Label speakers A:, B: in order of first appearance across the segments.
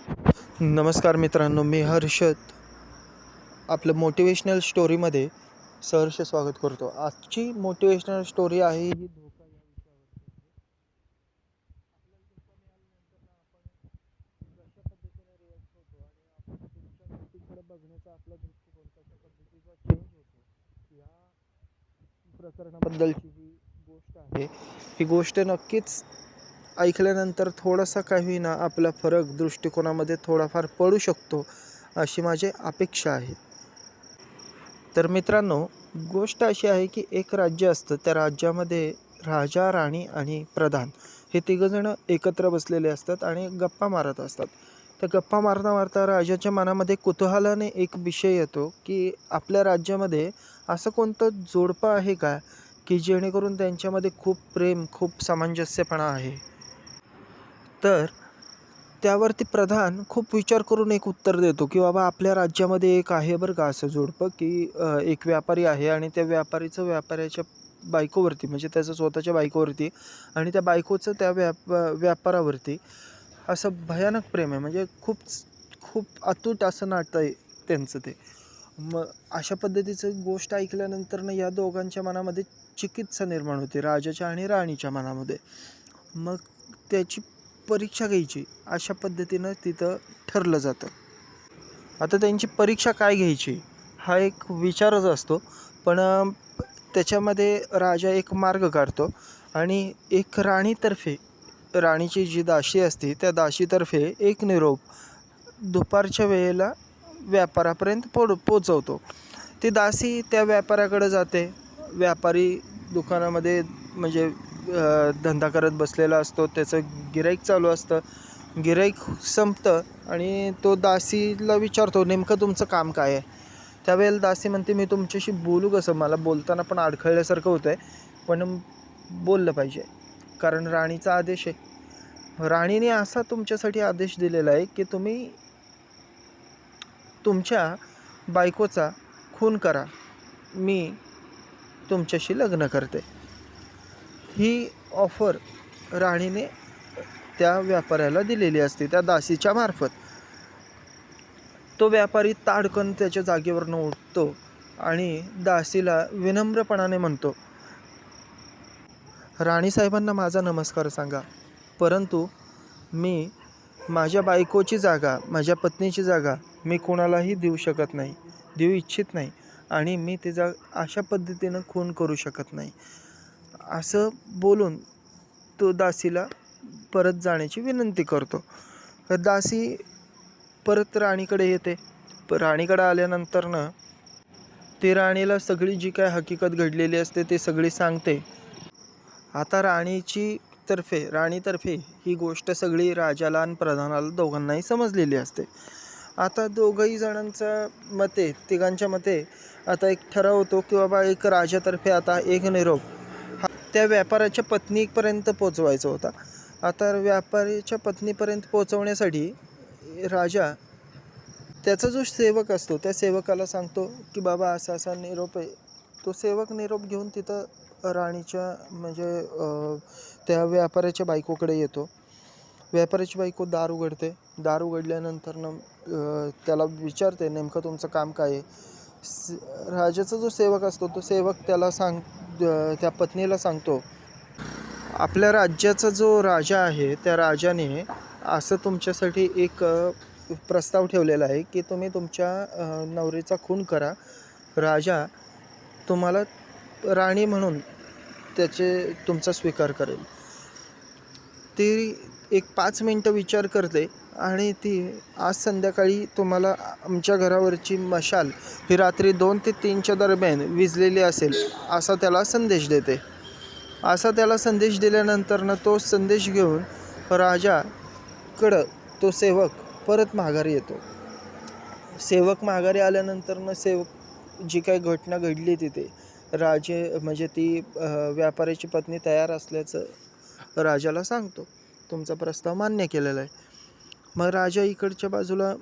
A: नमस्कार मित्रांनो, मी हर्षद आपलं मोटिवेशनल स्टोरीमध्ये सहर्ष स्वागत करतो. आजची मोटिवेशनल स्टोरी आहे ही धोका या विषयावरती आहे. कशा पद्धतीने रिॲक्ट होतो आणि आपण पुढच्या गोष्टींकडे बघण्याचा आपला दृष्टिकोन कशा पद्धतीचा चेंज होतो या प्रकरणाबद्दलची ही गोष्ट आहे. ही गोष्ट नक्कीच ऐकल्यानंतर थोडासा का होईना आपला फरक दृष्टिकोनामध्ये थोडाफार पडू शकतो अशी माझी अपेक्षा आहे. तर मित्रांनो, गोष्ट अशी आहे की एक राज्य असतं, त्या राज्यामध्ये राजा, राणी आणि प्रधान हे तिघंजणं एकत्र बसलेले असतात आणि गप्पा मारत असतात. त्या गप्पा मारता मारता राजाच्या मनामध्ये कुतूहलाने एक विषय येतो की आपल्या राज्यामध्ये असं कोणतं जोडपं आहे का की जेणेकरून त्यांच्यामध्ये खूप प्रेम, खूप सामंजस्यपणा आहे. तर त्यावरती प्रधान खूप विचार करून एक उत्तर देतो की बाबा आपल्या राज्यामध्ये एक आहे बरं का असं जोडपं की एक व्यापारी आहे आणि त्या व्यापाऱ्याच्या बायकोवरती, म्हणजे त्याचं स्वतःच्या बायकोवरती आणि त्या बायकोचं त्या व्यापारावरती असं भयानक प्रेम आहे. म्हणजे खूप खूप अतूट असं नातं आहे त्यांचं ते. मग अशा पद्धतीचं गोष्ट ऐकल्यानंतर या दोघांच्या मनामध्ये चिकित्सा निर्माण होते, राजाच्या आणि राणीच्या मनामध्ये. मग त्याची परीक्षा घ्यायची अशा पद्धतीनं तिथं ठरलं जातं. आता त्यांची परीक्षा काय घ्यायची हा एक विचारच असतो, पण त्याच्यामध्ये राजा एक मार्ग काढतो आणि एक राणीची जी दासी असते त्या दासीतर्फे एक निरोप दुपारच्या वेळेला व्यापारापर्यंत पोचवतो. ती दासी त्या व्यापाऱ्याकडे जाते. व्यापारी दुकानामध्ये म्हणजे धंदा करत बसलेला असतो, त्याचं गिऱ्हाईक चालू असतं. गिऱ्हाईक संपतं आणि तो दासीला विचारतो, नेमकं तुमचं काम काय आहे? त्यावेळेला दासी म्हणते, मी तुमच्याशी बोलू कसं? मला बोलताना पण अडखळल्यासारखं होतं आहे, पण बोललं पाहिजे कारण राणीचा आदेश आहे. राणीने असा तुमच्यासाठी आदेश दिलेला आहे की तुम्ही तुमच्या बायकोचा खून करा, मी तुमच्याशी लग्न करते. ही ऑफर राणीने त्या व्यापाऱ्याला दिलेली असते त्या दासीच्या मार्फत. तो व्यापारी ताडकन त्याच्या जागेवरनं उठतो आणि दासीला विनम्रपणाने म्हणतो, राणीसाहेबांना माझा नमस्कार सांगा, परंतु मी माझ्या बायकोची जागा, माझ्या पत्नीची जागा मी कोणालाही देऊ इच्छित नाही आणि मी तिचा अशा पद्धतीनं खून करू शकत नाही. असं बोलून तो दासीला परत जाण्याची विनंती करतो. तर दासी परत राणीकडे येते. राणीकडे आल्यानंतरनं ती राणीला सगळी जी काय हकीकत घडलेली असते ते सगळी सांगते. आता राणीतर्फे ही गोष्ट सगळी राजाला आणि प्रधानाला दोघांनाही समजलेली असते. आता दोघंही जणांच्या तिघांच्या मते आता एक ठराव होतो की बाबा एक राजातर्फे आता एक निरोप हा त्या व्यापाऱ्याच्या पत्नीपर्यंत पोचवायचा होता. आता व्यापाऱ्याच्या पत्नीपर्यंत पोचवण्यासाठी राजा त्याचा जो सेवक असतो त्या सेवकाला सांगतो की बाबा असा असा निरोप आहे. तो सेवक निरोप घेऊन तिथं राणीच्या म्हणजे त्या व्यापाऱ्याच्या बायकोकडे येतो. व्यापाऱ्याची बायको दार उघडते. दार उघडल्यानंतरनं त्याला विचारते, नेमकं तुमचं काम काय आहे? राजाचा जो सेवक असतो तो सेवक त्या पत्नीला सांगतो, आपल्या राज्याचा जो राजा आहे त्या राजाने असं तुमच्यासाठी एक प्रस्ताव ठेवलेला आहे की तुम्ही तुमच्या नवरीचा खून करा, राजा तुम्हाला राणी म्हणून तुमचा स्वीकार करेल. ती एक 5 मिनटं विचार करते आणि ती आज संध्याकाळी तुम्हाला आमच्या घरावरची मशाल ही रात्री 2 ते 3च्या दरम्यान विझलेली असेल असा त्याला संदेश देते. असा त्याला संदेश दिल्यानंतरनं तो संदेश घेऊन राजाकडं तो सेवक परत माघारी येतो. सेवक माघारी आल्यानंतरनं जी काही घटना घडली तिथे म्हणजे ती व्यापाऱ्याची पत्नी तयार असल्याचं राजाला सांगतो, तुमचा प्रस्ताव मान्य केलेला आहे. मग राजा इकडच्या बाजूला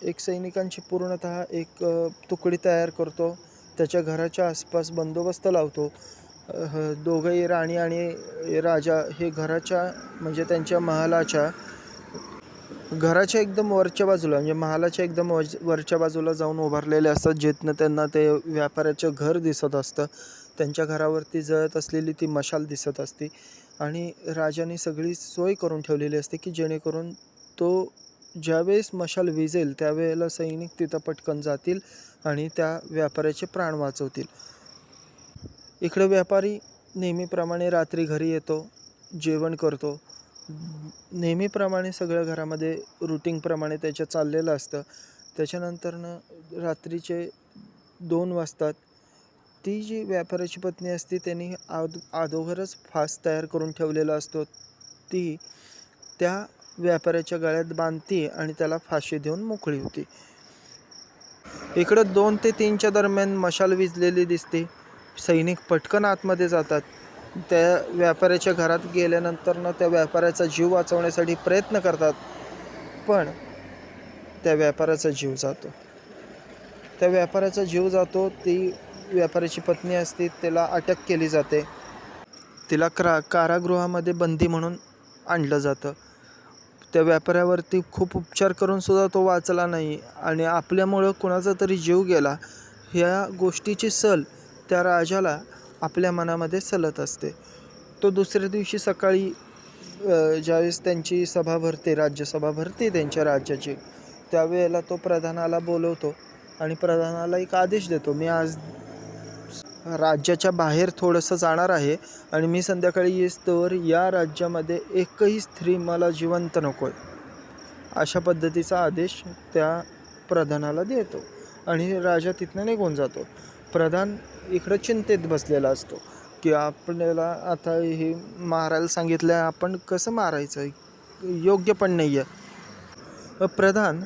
A: एक सैनिकांची पूर्णतः एक तुकडी तयार करतो. त्याच्या घराच्या आसपास बंदोबस्त लावतो. दोघंही राणी आणि राजा हे घराच्या म्हणजे त्यांच्या महालाच्या घराच्या एकदम वरच्या बाजूला म्हणजे महालाच्या एकदम वरच्या बाजूला जाऊन उभारलेले असतात, जिथनं त्यांना ते व्यापाऱ्याचं घर दिसत असतं. त्यांच्या घरावरती जळत असलेली ती मशाल दिसत असते आणि राजाने सगळी सोय करून ठेवलेली असते की जेणेकरून तो ज्यावेळेस मशाल विझेल त्यावेळेला सैनिक तिथं पटकन जातील आणि त्या व्यापाऱ्याचे प्राण वाचवतील. इकडे व्यापारी नेहमीप्रमाणे रात्री घरी येतो, जेवण करतो. नेहमीप्रमाणे सगळं घरामध्ये रूटीनप्रमाणे त्याच्या चाललेलं असतं. त्याच्यानंतरनं रात्रीचे 2 वाजतात. ती जी व्यापाऱ्याची पत्नी असते त्यांनी अगोदरच फास तयार करून ठेवलेला असतो. ती त्या व्यापाऱ्याच्या गळ्यात बांधते आणि त्याला फाशी देऊन मोकळी होती. इकडं 2 ते 3च्या दरम्यान मशाल विझलेली दिसते. सैनिक पटकन आतमध्ये जातात. त्या व्यापाऱ्याच्या घरात गेल्यानंतरनं त्या व्यापाऱ्याचा जीव वाचवण्यासाठी प्रयत्न करतात, पण त्या व्यापाऱ्याचा जीव जातो. त्या व्यापाऱ्याचा जीव जातो. ती व्यापाऱ्याची पत्नी असते, त्याला अटक केली जाते. तिला कारागृहामध्ये बंदी म्हणून आणलं जातं. त्या व्यापाऱ्यावरती खूप उपचार करून सुद्धा तो वाचला नाही आणि आपल्यामुळं कुणाचा तरी जीव गेला ह्या गोष्टीची सल त्या राजाला आपल्या मनामध्ये सलत असते. तो दुसऱ्या दिवशी सकाळी ज्यावेळेस त्यांची सभा भरते, राज्यसभा भरते त्यांच्या राज्याची, त्यावेळेला तो प्रधानाला बोलवतो आणि प्रधानाला एक आदेश देतो, मी आज राज्याच्या बाहेर थोडंसं जाणार आहे आणि मी संध्याकाळी येईस्तोवर या राज्यामध्ये एकही स्त्री मला जिवंत नको आहे. अशा पद्धतीचा आदेश त्या प्रधानाला देतो आणि राजा तिथनं निघून जातो. प्रधान इकडं चिंतेत बसलेला असतो की आपल्याला आता हे मारायला सांगितलं आहे, आपण कसं मारायचं, योग्य पण नाही आहे. प्रधान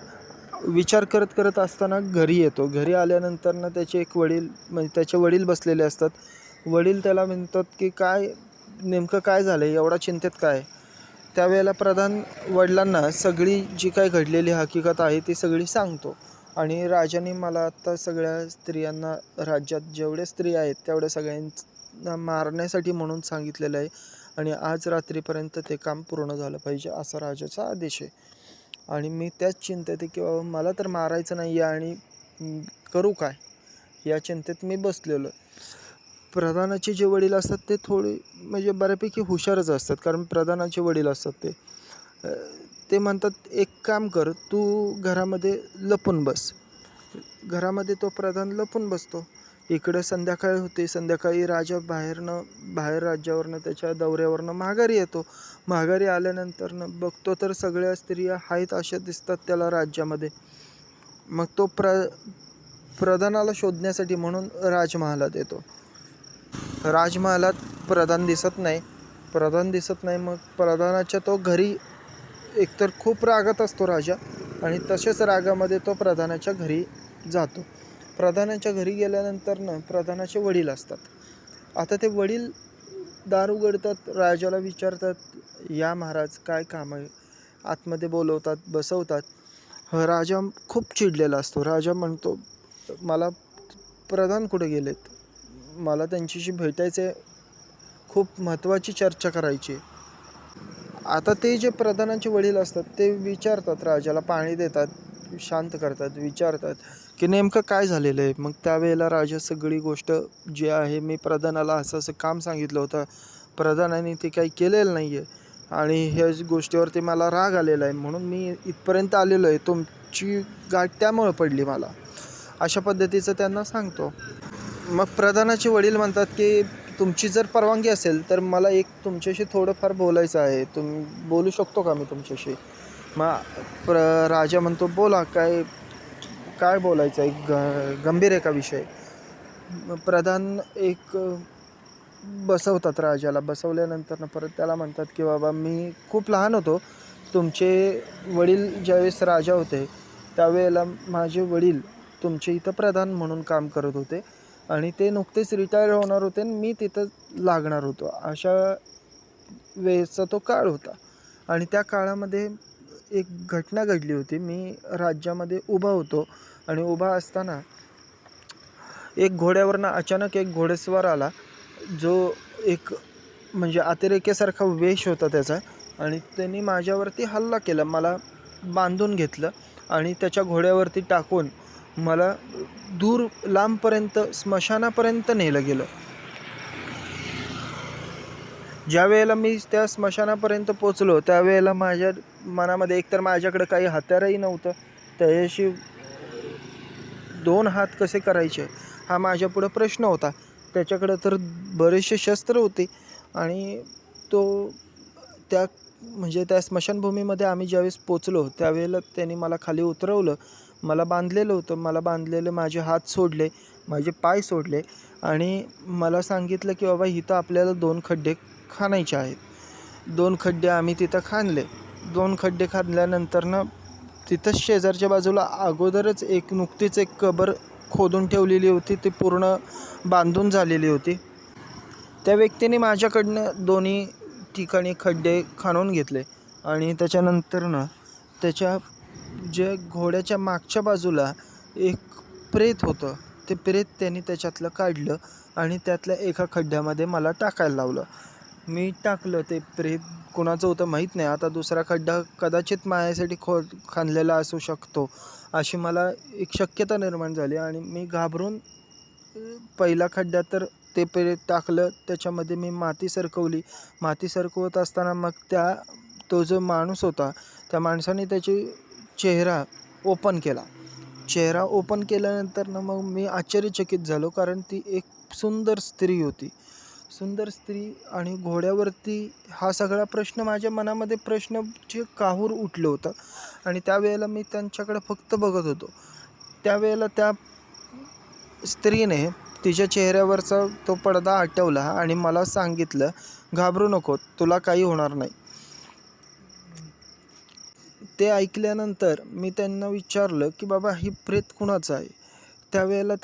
A: विचार करत असताना घरी येतो. घरी आल्यानंतरनं त्याचे एक वडील म्हणजे त्याचे वडील बसलेले असतात. वडील त्याला म्हणतात की काय नेमकं काय झालं आहे, एवढा चिंतेत काय? त्यावेळेला प्रधान वडिलांना सगळी जी काही घडलेली हकीकत आहे ती सगळी सांगतो आणि राजाने मला आत्ता सगळ्या स्त्रियांना, राज्यात जेवढ्या स्त्री आहेत तेवढ्या सगळ्यांना मारण्यासाठी म्हणून सांगितलेलं आहे आणि आज रात्रीपर्यंत ते काम पूर्ण झालं पाहिजे असा राजाचा आदेश आहे. आणि मी त्याच चिंतेत आहे की बाबा मला तर मारायचं नाही आहे आणि करू काय, या चिंतेत मी बसलेलो. प्रधानाचे जे वडील असतात ते थोडे म्हणजे बऱ्यापैकी हुशारच असतात, कारण प्रधानाचे वडील असतात ते म्हणतात एक काम कर, तू घरामध्ये लपून बस. घरामध्ये तो प्रधान लपून बसतो. इकडं संध्याकाळ होते. संध्याकाळी राजा बाहेर राज्यावरनं त्याच्या दौऱ्यावरनं माघारी येतो. माघारी आल्यानंतरनं बघतो तर सगळ्या स्त्रिया आहेत अशा दिसतात त्याला राज्यामध्ये. मग तो प्रधानाला शोधण्यासाठी म्हणून राजमहालात येतो. राजमहालात प्रधान दिसत नाही. मग प्रधानाच्या तो घरी एकतर खूप रागात असतो राजा आणि तशाच रागामध्ये तो प्रधानाच्या घरी जातो. प्रधानाच्या घरी गेल्यानंतरनं प्रधानाचे वडील असतात. आता ते वडील दार उघडतात, राजाला विचारतात, या महाराज काय काम आहे? आतमध्ये बोलवतात, बसवतात. राजा खूप चिडलेला असतो. राजा म्हणतो, मला प्रधान कुठे गेलेत? मला त्यांच्याशी भेटायचे, खूप महत्त्वाची चर्चा करायची. आता ते जे प्रधानाचे वडील असतात ते विचारतात राजाला, पाणी देतात, शांत करतात, विचारतात की नेमकं काय झालेलं आहे. मग त्यावेळेला राजा सगळी गोष्ट जी आहे, मी प्रधानाला असं असं काम सांगितलं होतं, प्रधानाने ते काही केलेलं नाही आहे आणि ह्या गोष्टीवरती मला राग आलेला आहे, म्हणून मी इथपर्यंत आलेलो आहे, तुमची गाठ त्यामुळं पडली मला, अशा पद्धतीचं त्यांना सांगतो. मग प्रधानाचे वडील म्हणतात की तुमची जर परवानगी असेल तर मला एक तुमच्याशी थोडंफार बोलायचं आहे, तुम्ही बोलू शकतो का मी तुमच्याशी? मग राजा म्हणतो, बोला, काय बोलायचं आहे, गंभीर आहे का विषय? प्रधान एक बसवतात राजाला. बसवल्यानंतर परत त्याला म्हणतात की बाबा मी खूप लहान होतो, तुमचे वडील ज्यावेळेस राजा होते त्यावेळेला माझे वडील तुमचे इथं प्रधान म्हणून काम करत होते आणि ते नुकतेच रिटायर होणार होते आणि मी तिथं लागणार होतो. अशा वेळेचा तो काळ होता आणि त्या काळामध्ये एक घटना घडली होती. मी राज्यामध्ये उभा होतो आणि उभा असताना एक घोड्यावरनं अचानक एक घोडेस्वार आला, जो एक म्हणजे अतिरेक्यासारखा वेश होता त्याचा आणि त्यांनी माझ्यावरती हल्ला केला. मला बांधून घेतलं आणि त्याच्या घोड्यावरती टाकून मला दूर लांबपर्यंत स्मशानापर्यंत नेलं गेलं. ज्या वेळेला मी त्या स्मशानापर्यंत पोचलो त्यावेळेला माझ्या मनामध्ये एकतर माझ्याकडे काही हत्यारही नव्हतं, त्याच्याशी 2 हात कसे करायचे हा माझ्यापुढं प्रश्न होता. त्याच्याकडं तर बरेचसे शस्त्र होते आणि तो त्या स्मशानभूमीमध्ये आम्ही ज्यावेळेस पोचलो त्यावेळेला त्यांनी मला खाली उतरवलं. मला बांधलेलं होतं. मला बांधलेले माझे हात सोडले, माझे पाय सोडले आणि मला सांगितलं की बाबा इथं आपल्याला 2 खड्डे खणायचे आहेत. 2 खड्डे आम्ही तिथं खणले. 2 खड्डे खणल्यानंतरनं तिथंच शेजारच्या बाजूला अगोदरच नुकतीच एक कबर खोदून ठेवलेली होती. ती पूर्ण बांधून झालेली होती. त्या व्यक्तीने माझ्याकडनं दोन्ही ठिकाणी खड्डे खणून घेतले आणि त्याच्यानंतरनं त्याच्या जे घोड्याच्या मागच्या बाजूला एक प्रेत होतं. ते प्रेत त्यांनी त्याच्यातलं काढलं आणि त्यातल्या एका खड्ड्यामध्ये मला टाकायला लावलं. मी टाकलं. ते प्रेत कोणाचं होतं माहीत नाही. आता दुसरा खड्डा कदाचित माझ्यासाठी खणलेला असू शकतो अशी मला एक शक्यता निर्माण झाली आणि मी घाबरून पहिल्या खड्ड्यात तर ते प्रेत टाकलं. त्याच्यामध्ये मी माती सरकवली. माती सरकवत असताना मग तो जो माणूस होता त्या माणसाने त्याची चेहरा ओपन केला. चेहरा ओपन केल्यानंतर मग मी आश्चर्यचकित झालो, कारण ती एक सुंदर स्त्री होती. सुंदर स्त्री आणि घोड्यावरती हा सगळा प्रश्न माझ्या मनामध्ये प्रश्नाचे काहूर उठलं होतं आणि त्यावेळेला मी त्यांच्याकडे फक्त बघत होतो. त्यावेळेला त्या स्त्रीने तिच्या चेहऱ्यावरचा तो पडदा हटवला आणि मला सांगितलं, घाबरू नको, तुला काही होणार नाही. ते ऐकल्यानंतर मी त्यांना विचारलं की बाबा ही प्रेत कुणाचं आहे. त्यावेळेला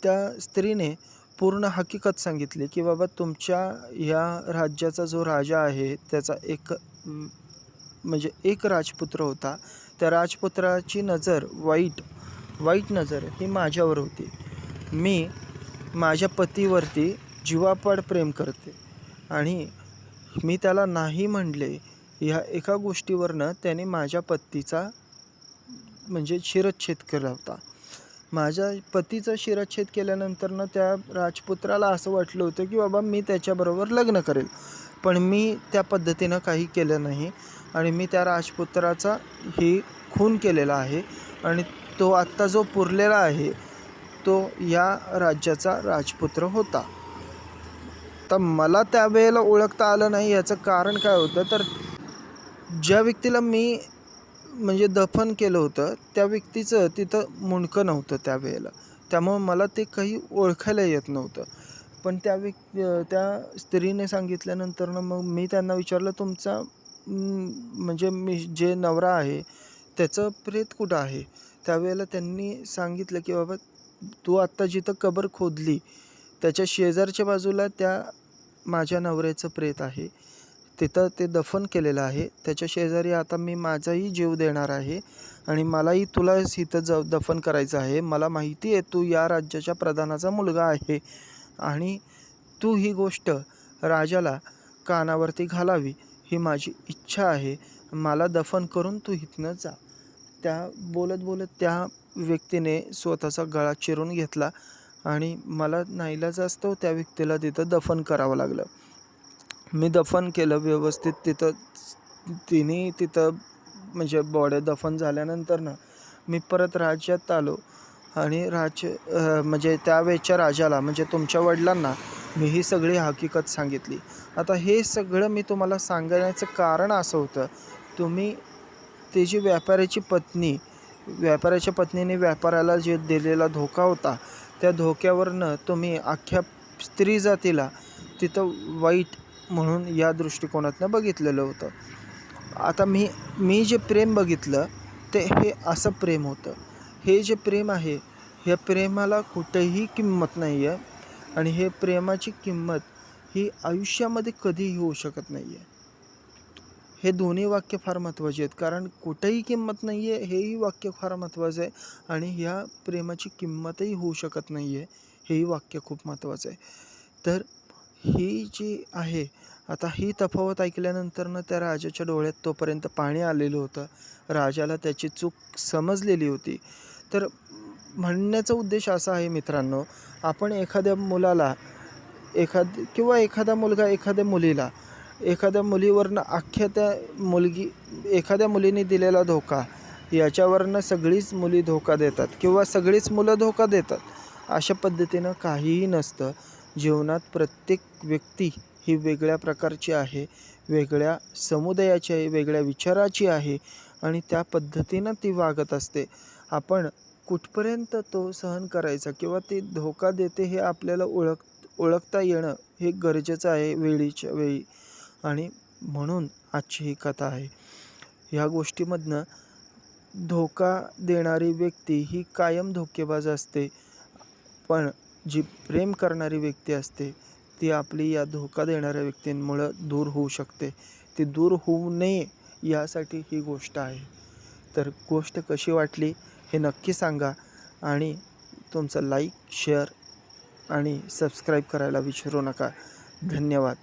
A: त्या स्त्रीने पूर्ण हकीकत सांगितली की बाबा तुमच्या या राज्याचा जो राजा आहे त्याचा एक राजपुत्र होता. त्या राजपुत्राची नजर वाईट नजर ही माझ्यावर होती. मी माझ्या पतीवरती जीवापाड प्रेम करते आणि मी त्याला नाही म्हणले ह्या एका गोष्टीवरनं त्याने माझ्या पतीचा शिरच्छेद केला होता. माझ्या पतीचा शिरच्छेद केल्यानंतरनं त्या राजपुत्राला असं वाटलं होतं की बाबा मी त्याच्याबरोबर लग्न करेल, पण मी त्या पद्धतीनं काही केलं नाही आणि मी त्या राजपुत्राचा खून केलेला आहे आणि तो आत्ता जो पुरलेला आहे तो या राज्याचा राजपुत्र होता. तर मला त्यावेळेला ओळखता आलं नाही. याचं कारण काय होतं, तर ज्या व्यक्तीला मी दफन केलं होतं त्या व्यक्तीचं तिथं मुंडकं नव्हतं त्यावेळेला. त्यामुळं मला ते काही ओळखायला येत नव्हतं. पण त्या स्त्रीने सांगितल्यानंतरनं मग मी त्यांना विचारलं, तुमचा मी जे नवरा आहे त्याचं प्रेत कुठं आहे. त्यावेळेला त्यांनी सांगितलं की बाबा तू आत्ता जिथं कबर खोदली त्याच्या शेजारच्या बाजूला त्या माझ्या नवऱ्याचं प्रेत आहे. तिथं ते दफन केलेलं आहे. त्याच्या शेजारी आता मी माझाही जीव देणार आहे आणि मलाही तुलाच इथं दफन करायचं आहे. मला माहिती आहे तू या राज्याच्या प्रधानाचा मुलगा आहे आणि तू ही गोष्ट राजाला कानावरती घालावी ही माझी इच्छा आहे. मला दफन करून तू इथनं जा. त्या बोलत त्या व्यक्तीने स्वतःचा गळा चिरून घेतला आणि मला नाईलाजास्तव त्या व्यक्तीला तिथं दफन करावं लागलं. मी दफन केलं व्यवस्थित. तिथं बॉड्या दफन झाल्यानंतरनं मी परत राज्यात आलो आणि त्यावेळच्या राजाला तुमच्या वडिलांना मी ही सगळी हकीकत सांगितली. आता हे सगळं मी तुम्हाला सांगण्याचं कारण असं होतं, त्याची व्यापाऱ्याच्या पत्नीने व्यापाऱ्याला जे दिलेला धोका होता त्या धोक्यावरनं तुम्ही अख्ख्या स्त्री जातीला तिथं वाईट म्हणून या दृष्टिकोनातनं बघितलेलं होतं. आता मी जे प्रेम बघितलं ते हे असं प्रेम होतं. हे जे प्रेम आहे ह्या प्रेमाला कुठेही किंमत नाही आहे आणि हे प्रेमाची किंमत ही आयुष्यामध्ये कधीही होऊ शकत नाही आहे. हे दोन्ही वाक्य फार महत्त्वाचे आहेत, कारण कुठेही किंमत नाही आहे हेही वाक्य फार महत्त्वाचं आहे आणि ह्या प्रेमाची किंमतही होऊ शकत नाही आहे हेही वाक्य खूप महत्त्वाचं आहे. तर ही जी आहे, आता ही तफावत ऐकल्यानंतरनं त्या राजाच्या डोळ्यात तोपर्यंत पाणी आलेलं होतं. राजाला त्याची चूक समजलेली होती. तर म्हणण्याचा उद्देश असा आहे मित्रांनो, आपण एखाद्या मुलाला किंवा एखादा मुलगा एखाद्या मुलीला, एखाद्या मुलीवरनं अख्ख्या त्या एखाद्या मुलीने दिलेला धोका, याच्यावरनं सगळीच मुली धोका देतात किंवा सगळीच मुलं धोका देतात. अशा पद्धतीनं काहीही नसतं. जीवनात प्रत्येक व्यक्ती ही वेगळ्या प्रकारची आहे, वेगळ्या समुदायाची आहे, वेगळ्या विचाराची आहे आणि त्या पद्धतीनं ती वागत असते. आपण कुठपर्यंत तो सहन करायचा किंवा ती धोका देते हे आपल्याला ओळखता येणं हे गरजेचं आहे वेळीच्या वेळी. आणि म्हणून आजची ही कथा आहे. ह्या गोष्टीमधनं धोका देणारी व्यक्ती ही कायम धोकेबाज असते, पण जी प्रेम करणारी व्यक्ती असते ती आपली या धोका देणाऱ्या व्यक्तींमुळं दूर होऊ शकते. ती दूर होऊ नये यासाठी ही गोष्ट आहे. तर गोष्ट कशी वाटली हे नक्की सांगा आणि तुमचं लाईक, शेअर आणि सबस्क्राईब करायला विसरू नका. धन्यवाद.